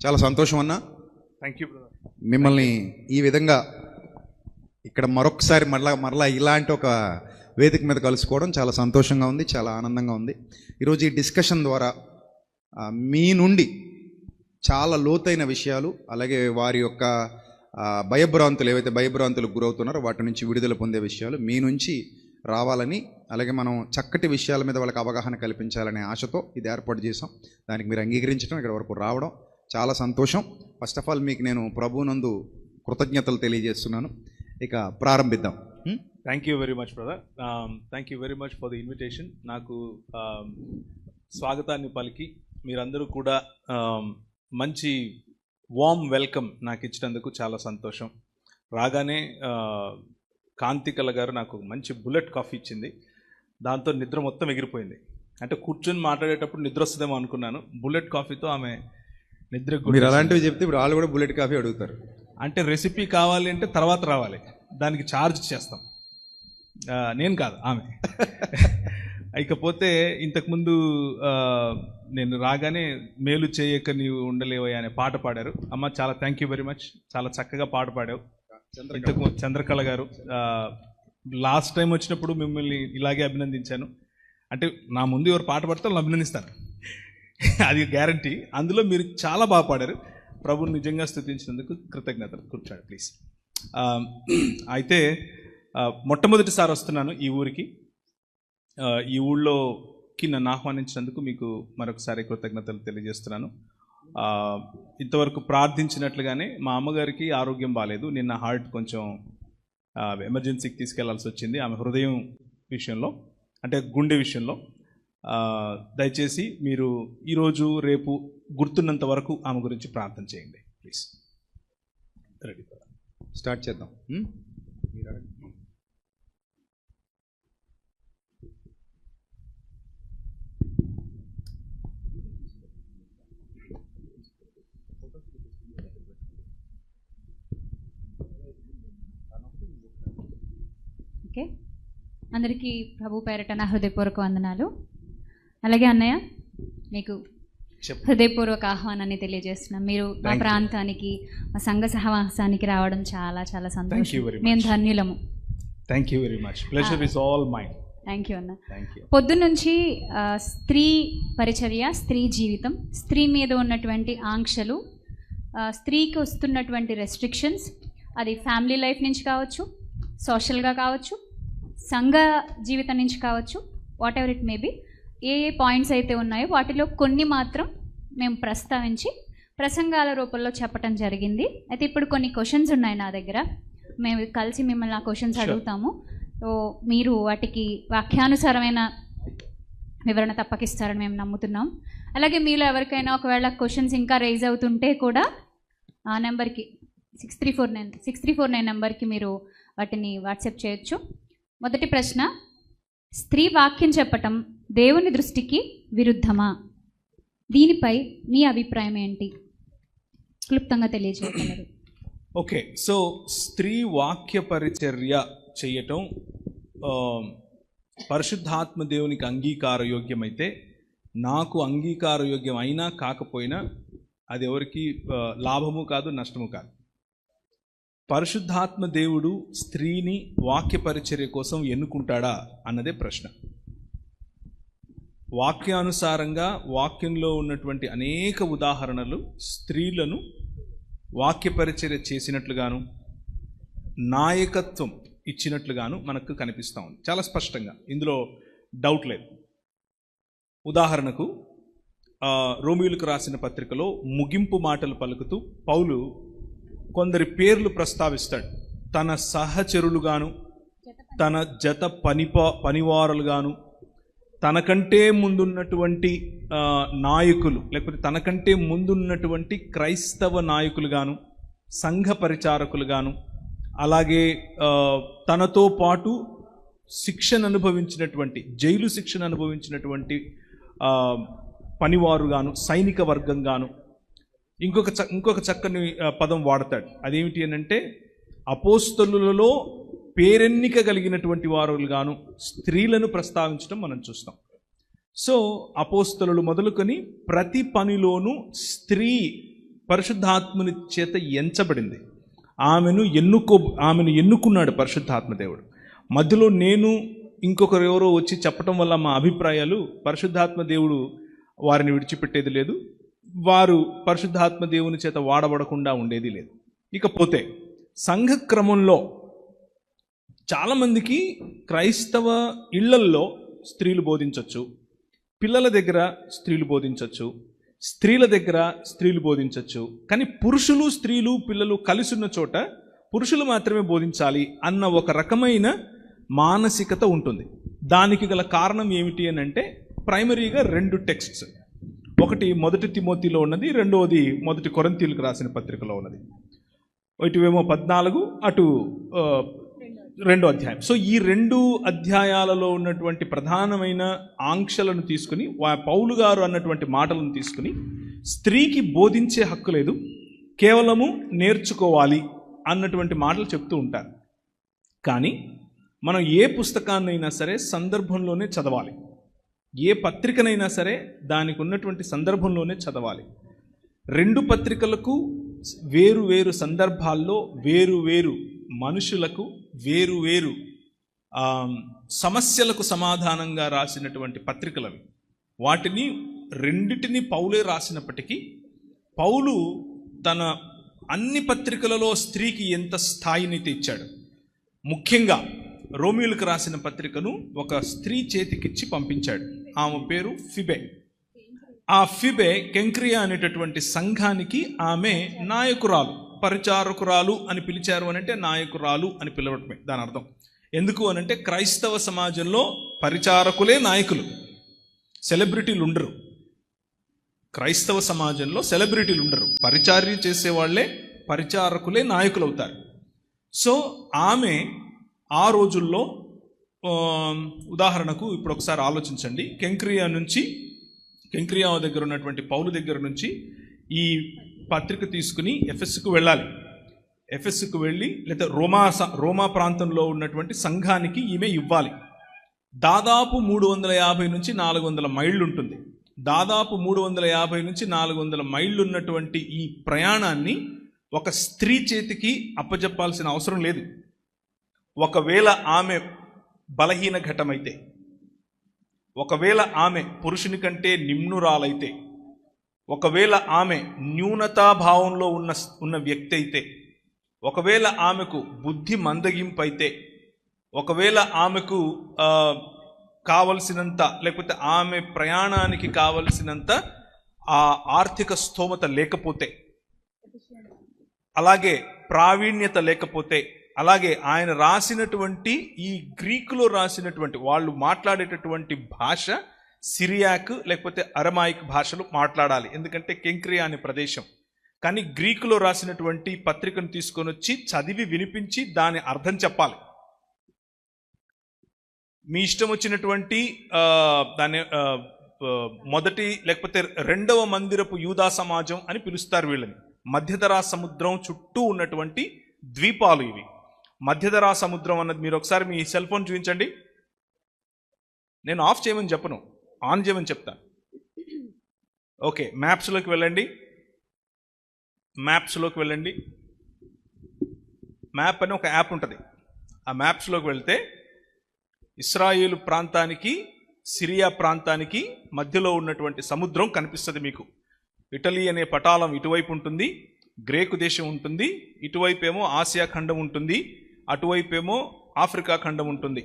చాలా సంతోషం అన్న. Thank you brother. మిమ్మల్ని ఈ విధంగా ఇక్కడ మరొకసారి మరలా ఇలాంటి ఒక వేదిక మీద కలుసుకోవడం చాలా సంతోషంగా ఉంది, చాలా ఆనందంగా ఉంది. ఈరోజు ఈ డిస్కషన్ ద్వారా మీ నుండి చాలా లోతైన విషయాలు, అలాగే వారి యొక్క భయభ్రాంతులు, ఏవైతే భయభ్రాంతులకు గురవుతున్నారో వాటి నుంచి విడుదల పొందే విషయాలు మీ నుంచి రావాలని, అలాగే మనం చక్కటి విషయాల మీద వాళ్ళకి అవగాహన కల్పించాలనే ఆశతో ఇది ఏర్పాటు చేసాం. దానికి మీరు అంగీకరించడం, ఇక్కడ వరకు రావడం చాలా సంతోషం. ఫస్ట్ ఆఫ్ ఆల్ మీకు నేను ప్రభువునందు కృతజ్ఞతలు తెలియజేస్తున్నాను. ఇక ప్రారంభిద్దాం. Thank you very much brother. Thank you very much for the invitation. నాకు స్వాగతాన్ని పలికి మీరందరూ కూడా మంచి వార్మ్ వెల్కమ్ నాకు ఇచ్చినందుకు చాలా సంతోషం. రాగానే కాంతికల గారు నాకు మంచి బుల్లెట్ కాఫీ ఇచ్చింది. దాంతో నిద్ర మొత్తం ఎగిరిపోయింది. అంటే కూర్చొని మాట్లాడేటప్పుడు నిద్ర వస్తుందేమో అనుకున్నాను. బుల్లెట్ కాఫీతో ఆమె నిద్ర. మీరు అలాంటివి చెప్తే ఇప్పుడు వాళ్ళు కూడా బుల్లెట్ కాఫీ అడుగుతారు. అంటే రెసిపీ కావాలి అంటే తర్వాత రావాలి, దానికి ఛార్జ్ చేస్తాం. నేను కాదు, ఆమె. ఇకపోతే ఇంతకుముందు నేను రాగానే మేలు చేయక నీవు ఉండలేవయ్యా అనే పాట పాడారు. అమ్మ చాలా థ్యాంక్ యూ వెరీ మచ్, చాలా చక్కగా పాట పాడావు. ఇంతకు చంద్రకళ గారు లాస్ట్ టైం వచ్చినప్పుడు మిమ్మల్ని ఇలాగే అభినందించాను. అంటే నా ముందు ఎవరు పాట పాడితే వాళ్ళు అభినందిస్తాను, అది గ్యారంటీ. అందులో మీరు చాలా బాగా పాడారు. ప్రభుని నిజంగా స్తుతించినందుకు కృతజ్ఞతలు. కూర్చోండి ప్లీజ్. అయితే మొట్టమొదటిసారి వస్తున్నాను ఈ ఊరికి. ఈ ఊళ్ళోకి నన్ను ఆహ్వానించినందుకు మీకు మరొకసారి కృతజ్ఞతలు తెలియజేస్తున్నాను. ఇంతవరకు ప్రార్థించినట్లుగానే మా అమ్మగారికి ఆరోగ్యం బాగాలేదు. నిన్న హార్ట్ కొంచెం ఎమర్జెన్సీకి తీసుకెళ్లాల్సి వచ్చింది, ఆమె హృదయం విషయంలో, అంటే గుండె విషయంలో. దయచేసి మీరు ఈరోజు రేపు గుర్తున్నంత వరకు ఆమె గురించి ప్రార్థన చేయండి ప్లీజ్. రెడీ, స్టార్ట్ చేద్దాం. ఓకే, అందరికీ ప్రభు పేరట నా హృదయపూర్వక వందనాలు. అలాగే అన్నయ్య, మీకు హృదయపూర్వక ఆహ్వానాన్ని తెలియజేస్తున్నాం. మీరు మా ప్రాంతానికి, మా సంఘ సహవాసానికి రావడం చాలా చాలా సంతోషం. మేము ధన్యులము. Thank you very much. Pleasure is all mine. Thank you అన్న. పొద్దున్నుంచి స్త్రీ పరిచర్య, స్త్రీ జీవితం, స్త్రీ మీద ఉన్నటువంటి ఆంక్షలు, స్త్రీకి వస్తున్నటువంటి రెస్ట్రిక్షన్స్, అది ఫ్యామిలీ లైఫ్ నుంచి కావచ్చు, సోషల్గా కావచ్చు, సంఘ జీవితం నుంచి కావచ్చు, what ever it may be, A A points అయితే ఉన్నాయో వాటిలో కొన్ని మాత్రం మేము ప్రస్తావించి ప్రసంగాల రూపంలో చెప్పడం జరిగింది. అయితే ఇప్పుడు కొన్ని క్వశ్చన్స్ ఉన్నాయి నా దగ్గర. మేము కలిసి మిమ్మల్ని ఆ క్వశ్చన్స్ అడుగుతాము. సో మీరు వాటికి వాక్యానుసారమైన వివరణ తప్పకిస్తారని మేము నమ్ముతున్నాం. అలాగే మీలో ఎవరికైనా ఒకవేళ క్వశ్చన్స్ ఇంకా రైజ్ అవుతుంటే కూడా ఆ నెంబర్కి 6349 నెంబర్కి మీరు వాటిని వాట్సాప్ చేయొచ్చు. మొదటి ప్రశ్న, స్త్రీ వాక్యం చెప్పటం దేవుని దృష్టికి విరుద్ధమా? దీనిపై మీ అభిప్రాయం ఏంటి? క్లుప్తంగా తెలియజేయగలరు. ఓకే, సో స్త్రీ వాక్య పరిచర్య చేయటం పరిశుద్ధాత్మ దేవునికి అంగీకారయోగ్యమైతే, నాకు అంగీకారయోగ్యం అయినా కాకపోయినా అది ఎవరికి లాభము కాదు, నష్టము కాదు. పరిశుద్ధాత్మ దేవుడు స్త్రీని వాక్య పరిచర్య కోసం ఎన్నుకుంటాడా అన్నదే ప్రశ్న. వాక్యానుసారంగా వాక్యంలో ఉన్నటువంటి అనేక ఉదాహరణలు స్త్రీలను వాక్య పరిచర్య చేసినట్లుగాను, నాయకత్వం ఇచ్చినట్లుగాను మనకు కనిపిస్తూ ఉంది చాలా స్పష్టంగా. ఇందులో డౌట్ లేదు. ఉదాహరణకు రోమీయులకు రాసిన పత్రికలో ముగింపు మాటలు పలుకుతూ పౌలు కొందరి పేర్లు ప్రస్తావిస్తాడు. తన సహచరులుగాను, తన జత పనివారులుగాను, తనకంటే ముందున్నటువంటి నాయకులు, లేకపోతే తనకంటే ముందున్నటువంటి క్రైస్తవ నాయకులుగాను, సంఘ పరిచారకులుగాను, అలాగే తనతో పాటు శిక్షణ అనుభవించినటువంటి, జైలు శిక్షణ అనుభవించినటువంటి పనివారుగాను, సైనిక వర్గంగాను, ఇంకొక చక్కని పదం వాడతాడు. అదేమిటి అని అంటే, అపోస్తలులలో పేరెన్నిక కలిగినటువంటి వారుగాను స్త్రీలను ప్రస్తావించడం మనం చూస్తాం. సో అపోస్తలులు మొదలుకొని ప్రతి పనిలోనూ స్త్రీ పరిశుద్ధాత్ముని చేత ఎంచబడింది. ఆమెను ఎన్నుకున్నాడు పరిశుద్ధాత్మ దేవుడు. మధ్యలో నేను ఇంకొకరు ఎవరో వచ్చి చెప్పటం వల్ల మా అభిప్రాయాలు, పరిశుద్ధాత్మ దేవుడు వారిని విడిచిపెట్టేది లేదు, వారు పరిశుద్ధాత్మ దేవుని చేత వాడబడకుండా ఉండేది లేదు. ఇకపోతే సంఘ క్రమంలో చాలామందికి క్రైస్తవ ఇళ్లల్లో స్త్రీలు బోధించవచ్చు, పిల్లల దగ్గర స్త్రీలు బోధించవచ్చు, స్త్రీల దగ్గర స్త్రీలు బోధించవచ్చు. కానీ పురుషులు, స్త్రీలు, పిల్లలు కలిసి ఉన్న చోట పురుషులు మాత్రమే బోధించాలి అన్న ఒక రకమైన మానసికత ఉంటుంది. దానికి గల కారణం ఏమిటి అని అంటే ప్రైమరీగా 2 టెక్స్ట్స్. ఒకటి 1 తిమోతిలో ఉన్నది, రెండవది 1 కొరింథీయులకు రాసిన పత్రికలో ఉన్నది. ఇటువేమో 14, అటు 2వ అధ్యాయం. సో ఈ 2 అధ్యాయాలలో ఉన్నటువంటి ప్రధానమైన ఆంక్షలను తీసుకుని, పౌలు గారు అన్నటువంటి మాటలను తీసుకుని, స్త్రీకి బోధించే హక్కు లేదు, కేవలము నేర్చుకోవాలి అన్నటువంటి మాటలు చెప్తూ ఉంటారు. కానీ మనం ఏ పుస్తకాన్నైనా సరే సందర్భంలోనే చదవాలి, ఏ పత్రికనైనా సరే దానికి ఉన్నటువంటి సందర్భంలోనే చదవాలి. 2 పత్రికలకు వేరు వేరు సందర్భాల్లో వేరు వేరు మనుషులకు వేరు వేరు సమస్యలకు సమాధానంగా రాసినటువంటి పత్రికలవి. వాటిని రెండిటిని పౌలే రాసినప్పటికీ పౌలు తన అన్ని పత్రికలలో స్త్రీకి ఎంత స్థాయిని ఇచ్చాడు. ముఖ్యంగా రోమియోలకు రాసిన పత్రికను ఒక స్త్రీ చేతికిచ్చి పంపించాడు. ఆమె పేరు ఫిబే. ఆ ఫిబే కెంక్రియా అనేటటువంటి సంఘానికి ఆమె నాయకురాలు, పరిచారకురాలు అని పిలిచారు అనంటే నాయకురాలు అని పిలవటమే దాని అర్థం. ఎందుకు అనంటే క్రైస్తవ సమాజంలో పరిచారకులే నాయకులు, సెలబ్రిటీలు ఉండరు. క్రైస్తవ సమాజంలో సెలబ్రిటీలు ఉండరు, పరిచార్య చేసేవాళ్లే, పరిచారకులే నాయకులు అవుతారు. సో ఆమె ఆ రోజుల్లో ఉదాహరణకు ఇప్పుడు ఒకసారి ఆలోచించండి, కెంక్రియా దగ్గర ఉన్నటువంటి పౌలు దగ్గర నుంచి ఈ పత్రిక తీసుకుని ఎఫెస్కు వెళ్ళాలి. ఎఫెస్కు వెళ్ళి లేదా రోమా ప్రాంతంలో ఉన్నటువంటి సంఘానికి ఈమె ఇవ్వాలి. దాదాపు 350 నుంచి 400 మైళ్ళు ఉంటుంది. దాదాపు 350 నుంచి 400 మైళ్ళు ఉన్నటువంటి ఈ ప్రయాణాన్ని ఒక స్త్రీ చేతికి అప్పజెప్పాల్సిన అవసరం లేదు. ఒకవేళ ఆమె బలహీన ఘటమైతే, ఒకవేళ ఆమె పురుషుని కంటే నిమ్నురాలైతే, ఒకవేళ ఆమె న్యూనతాభావంలో ఉన్న వ్యక్తి అయితే, ఒకవేళ ఆమెకు బుద్ధి మందగింపు అయితే, ఒకవేళ ఆమెకు కావలసినంత లేకపోతే ఆమె ప్రయాణానికి కావలసినంత ఆ ఆర్థిక స్థోమత లేకపోతే, అలాగే ప్రావీణ్యత లేకపోతే, అలాగే ఆయన రాసినటువంటి ఈ గ్రీకులో రాసినటువంటి వాళ్ళు మాట్లాడేటటువంటి భాష సిరియాక్ లేకపోతే అరమాయిక్ భాషలు మాట్లాడాలి, ఎందుకంటే కెంక్రియా అనే ప్రదేశం. కానీ గ్రీకులో రాసినటువంటి పత్రికను తీసుకొని వచ్చి చదివి వినిపించి దాని అర్థం చెప్పాలి. మీ ఇష్టం వచ్చినటువంటి దాన్ని మొదటి లేకపోతే 2వ మందిరపు యూదా సమాజం అని పిలుస్తారు వీళ్ళని. మధ్యధరా సముద్రం చుట్టూ ఉన్నటువంటి ద్వీపాలు ఇవి. మధ్యధరా సముద్రం అన్నది మీరు ఒకసారి మీ సెల్ ఫోన్ చూపించండి. నేను ఆఫ్ చేయమని చెప్పను, ఆన్ చేయమని చెప్తాను. ఓకే, మ్యాప్స్లోకి వెళ్ళండి. మ్యాప్ అని ఒక యాప్ ఉంటుంది. ఆ మ్యాప్స్లోకి వెళ్తే ఇస్రాయేలు ప్రాంతానికి, సిరియా ప్రాంతానికి మధ్యలో ఉన్నటువంటి సముద్రం కనిపిస్తుంది మీకు. ఇటలీ అనే పటాలం ఇటువైపు ఉంటుంది, గ్రేకు దేశం ఉంటుంది, ఇటువైపు ఏమో ఆసియా ఖండం ఉంటుంది, అటువైపు ఏమో ఆఫ్రికా ఖండం ఉంటుంది.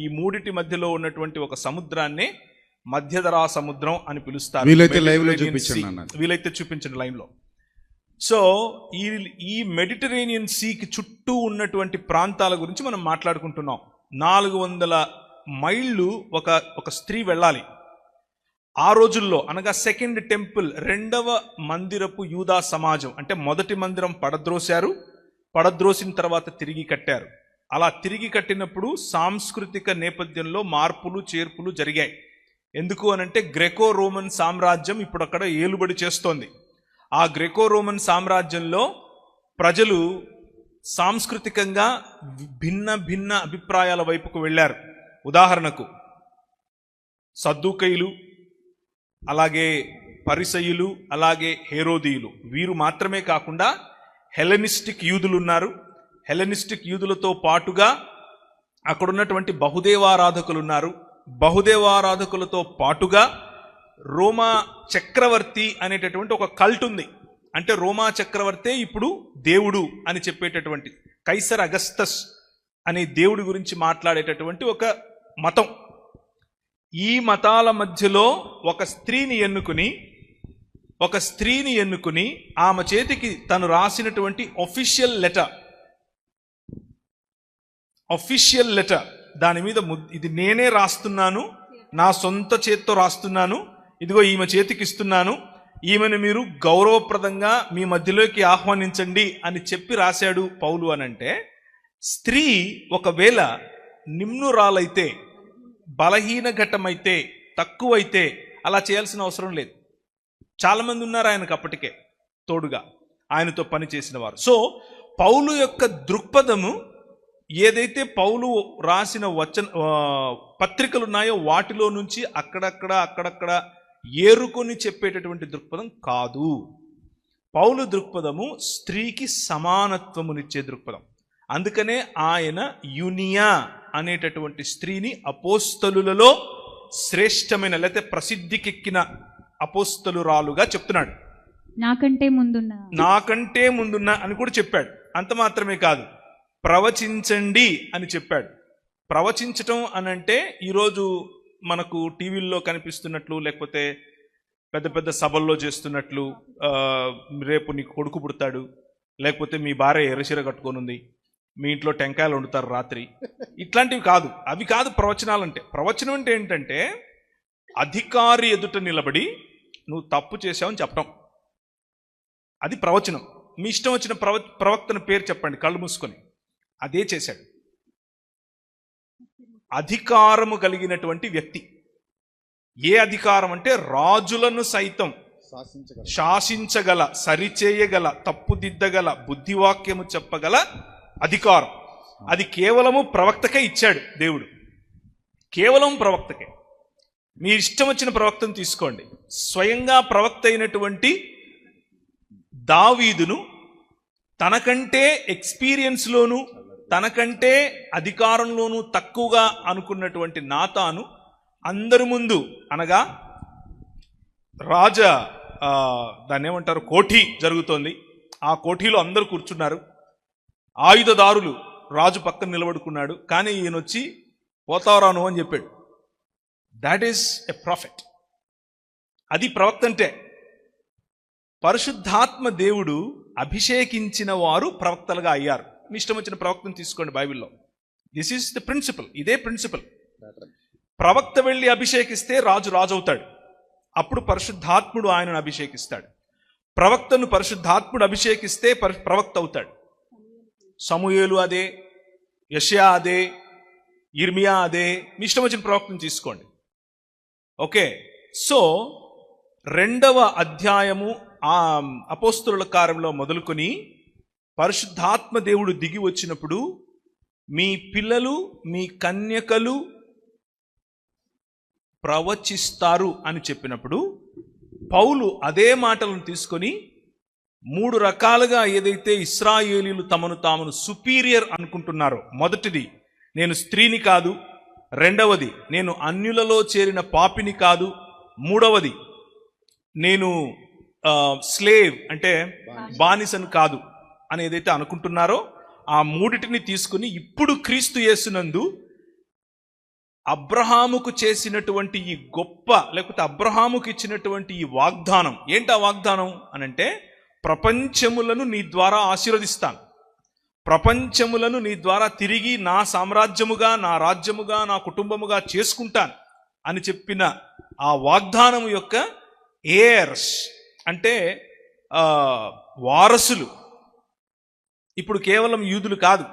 ఈ మూడిటి మధ్యలో ఉన్నటువంటి ఒక సముద్రాన్నే మధ్యధరా సముద్రం అని పిలుస్తారు. వీలైతే చూపించండి లైన్లో. సో ఈ మెడిటరేనియన్ సీకి చుట్టూ ఉన్నటువంటి ప్రాంతాల గురించి మనం మాట్లాడుకుంటున్నాం. 400 మైళ్ళు ఒక స్త్రీ వెళ్ళాలి. ఆ రోజుల్లో అనగా సెకండ్ టెంపుల్, 2వ మందిరపు యూదా సమాజం, అంటే మొదటి మందిరం పడద్రోసిన తర్వాత తిరిగి కట్టారు. అలా తిరిగి కట్టినప్పుడు సాంస్కృతిక నేపథ్యంలో మార్పులు చేర్పులు జరిగాయి. ఎందుకు అనంటే గ్రెకో రోమన్ సామ్రాజ్యం ఇప్పుడు అక్కడ ఏలుబడి చేస్తోంది. ఆ గ్రెకో రోమన్ సామ్రాజ్యంలో ప్రజలు సాంస్కృతికంగా భిన్న అభిప్రాయాల వైపుకు వెళ్ళారు. ఉదాహరణకు సద్దూకైలు, అలాగే పరిసయ్యులు, అలాగే హేరోదీయులు, వీరు మాత్రమే కాకుండా హెలెనిస్టిక్ యూదులు ఉన్నారు. హెలెనిస్టిక్ యూదులతో పాటుగా అక్కడ ఉన్నటువంటి బహుదేవారాధకులు ఉన్నారు. బహుదేవారాధకులతో పాటుగా రోమా చక్రవర్తి అనేటటువంటి ఒక కల్ట్ ఉంది. అంటే రోమా చక్రవర్తే ఇప్పుడు దేవుడు అని చెప్పేటటువంటి, కైసర్ అగస్తస్ అనే దేవుడి గురించి మాట్లాడేటటువంటి ఒక మతం. ఈ మతాల మధ్యలో ఒక స్త్రీని ఎన్నుకుని ఆమె చేతికి తను రాసినటువంటి ఒఫిషియల్ లెటర్, దాని మీద ఇది నేనే రాస్తున్నాను, నా సొంత చేత్తో రాస్తున్నాను, ఇదిగో ఈమె చేతికి ఇస్తున్నాను, ఈమెను మీరు గౌరవప్రదంగా మీ మధ్యలోకి ఆహ్వానించండి అని చెప్పి రాశాడు పౌలు. అనంటే స్త్రీ ఒకవేళ నిమ్నురాలైతే, బలహీన ఘట్టమైతే, తక్కువైతే అలా చేయాల్సిన అవసరం లేదు. చాలామంది ఉన్నారు ఆయనకు అప్పటికే తోడుగా ఆయనతో పనిచేసిన వారు. సో పౌలు యొక్క దృక్పథము, ఏదైతే పౌలు రాసిన పత్రికలు ఉన్నాయో వాటిలో నుంచి అక్కడక్కడ ఏరుకొని చెప్పేటటువంటి దృక్పథం కాదు. పౌలు దృక్పథము స్త్రీకి సమానత్వమునిచ్చే దృక్పథం. అందుకనే ఆయన యునియా అనేటటువంటి స్త్రీని అపోస్తలులలో శ్రేష్టమైన, లేకపోతే ప్రసిద్ధికెక్కిన అపోస్తలురాలుగా చెప్తున్నాడు. నాకంటే ముందున్న అని కూడా చెప్పాడు. అంత మాత్రమే కాదు, ప్రవచించండి అని చెప్పాడు. ప్రవచించటం అనంటే ఈరోజు మనకు టీవీల్లో కనిపిస్తున్నట్లు, లేకపోతే పెద్ద పెద్ద సభల్లో చేస్తున్నట్లు, రేపు నీకు కొడుకు పుడతాడు, లేకపోతే మీ భార్య ఎర్రచీర కట్టుకొనుంది, మీ ఇంట్లో టెంకాయలు వండుతారు రాత్రి, ఇట్లాంటివి కాదు. అవి కాదు ప్రవచనాలంటే. ప్రవచనం అంటే ఏంటంటే అధికారి ఎదుట నిలబడి నువ్వు తప్పు చేశావని చెప్పడం, అది ప్రవచనం. మీ ఇష్టం వచ్చిన ప్రవక్తన పేరు చెప్పండి కళ్ళు మూసుకొని, అదే చేశాడు. అధికారము కలిగినటువంటి వ్యక్తి. ఏ అధికారం అంటే రాజులను సైతం శాసించగల, సరిచేయగల, తప్పుదిద్దగల, బుద్ధివాక్యము చెప్పగల అధికారం. అది కేవలము ప్రవక్తకే ఇచ్చాడు దేవుడు, కేవలం ప్రవక్తకే. మీ ఇష్టం వచ్చిన ప్రవక్తను తీసుకోండి. స్వయంగా ప్రవక్త అయినటువంటి దావీదును తనకంటే ఎక్స్పీరియన్స్లోను, తనకంటే అధికారంలోనూ తక్కువగా అనుకున్నటువంటి నాతాను అందరి ముందు, అనగా దాన్ని ఏమంటారు, కోఠి జరుగుతోంది, ఆ కోఠీలో అందరూ కూర్చున్నారు, ఆయుధదారులు రాజు పక్కన నిలబడుకున్నాడు, కానీ ఈయన వచ్చి పోతావరాను అని చెప్పాడు. That is a profit. అది ప్రవక్త అంటే. పరిశుద్ధాత్మ దేవుడు అభిషేకించిన వారు ప్రవక్తలుగా అయ్యారు. మీ ఇష్టం వచ్చిన ప్రవక్తను తీసుకోండి బైబిల్లో. This is the principle. ఇదే ప్రిన్సిపల్. ప్రవక్త వెళ్ళి అభిషేకిస్తే రాజు అవుతాడు. అప్పుడు పరిశుద్ధాత్ముడు ఆయనను అభిషేకిస్తాడు. ప్రవక్తను పరిశుద్ధాత్ముడు అభిషేకిస్తే ప్రవక్త అవుతాడు. సమూయేలు అదే, యెషయా అదే, ఇర్మియా అదే. మీ ఇష్టం వచ్చిన ప్రవక్తను తీసుకోండి. ఓకే. సో 2వ అధ్యాయము ఆ అపోస్తలుల కార్యంలో మొదలుకొని పరిశుద్ధాత్మ దేవుడు దిగి వచ్చినప్పుడు మీ పిల్లలు, మీ కన్యకలు ప్రవచిస్తారు అని చెప్పినప్పుడు పౌలు అదే మాటలను తీసుకొని 3 రకాలుగా ఏదైతే ఇశ్రాయేలీలు తమను తామును సుపీరియర్ అనుకుంటున్నారో, మొదటిది నేను స్త్రీని కాదు, 2వది నేను అన్యులలో చేరిన పాపిని కాదు, 3వది నేను స్లేవ్ అంటే బానిసను కాదు అని ఏదైతే అనుకుంటున్నారో ఆ 3టిని తీసుకుని ఇప్పుడు క్రీస్తు యేసునందు అబ్రహాముకు చేసినటువంటి ఈ గొప్ప, లేకపోతే అబ్రహాముకు ఇచ్చినటువంటి ఈ వాగ్దానం. ఏంటి ఆ వాగ్దానం అనంటే, ప్రపంచములను నీ ద్వారా ఆశీర్వదిస్తాను, ప్రపంచములను నీ ద్వారా తిరిగి నా సామ్రాజ్యముగా, నా రాజ్యముగా, నా కుటుంబముగా చేసుకుంటాను అని చెప్పిన ఆ వాగ్దానము యొక్క ఎయిర్స్ అంటే వారసులు ఇప్పుడు కేవలం యూదులు కాదు,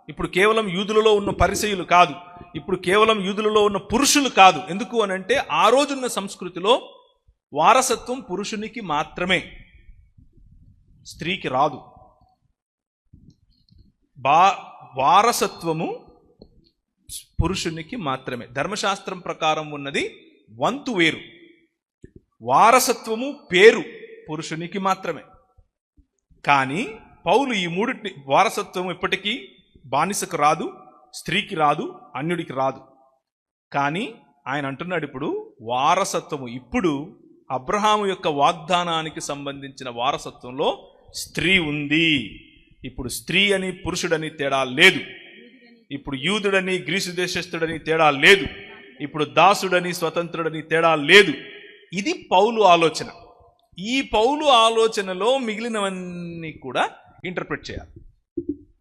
ఇప్పుడు కేవలం యూదులలో ఉన్న పరిసయ్యులు కాదు, ఇప్పుడు కేవలం యూదులలో ఉన్న పురుషులు కాదు. ఎందుకు అనంటే ఆ రోజున్న సంస్కృతిలో వారసత్వం పురుషునికి మాత్రమే, స్త్రీకి రాదు. వారసత్వము పురుషునికి మాత్రమే. ధర్మశాస్త్రం ప్రకారం ఉన్నది వంతు వేరు. వారసత్వము పేరు పురుషునికి మాత్రమే. కానీ పౌలు ఈ మూడిటి వారసత్వం ఇప్పటికీ బానిసకు రాదు, స్త్రీకి రాదు, అన్యుడికి రాదు. కానీ ఆయన అంటున్నాడు ఇప్పుడు వారసత్వము, ఇప్పుడు అబ్రహాము యొక్క వాగ్దానానికి సంబంధించిన వారసత్వంలో స్త్రీ ఉంది. ఇప్పుడు స్త్రీ అని పురుషుడని తేడా లేదు. ఇప్పుడు యూదుడని గ్రీసు దేశస్థుడని తేడా లేదు. ఇప్పుడు దాసుడని స్వతంత్రుడని తేడా లేదు. ఇది పౌలు ఆలోచన. ఈ పౌలు ఆలోచనలో మిగిలినవన్నీ కూడా ఇంటర్ప్రెట్ చేయాలి.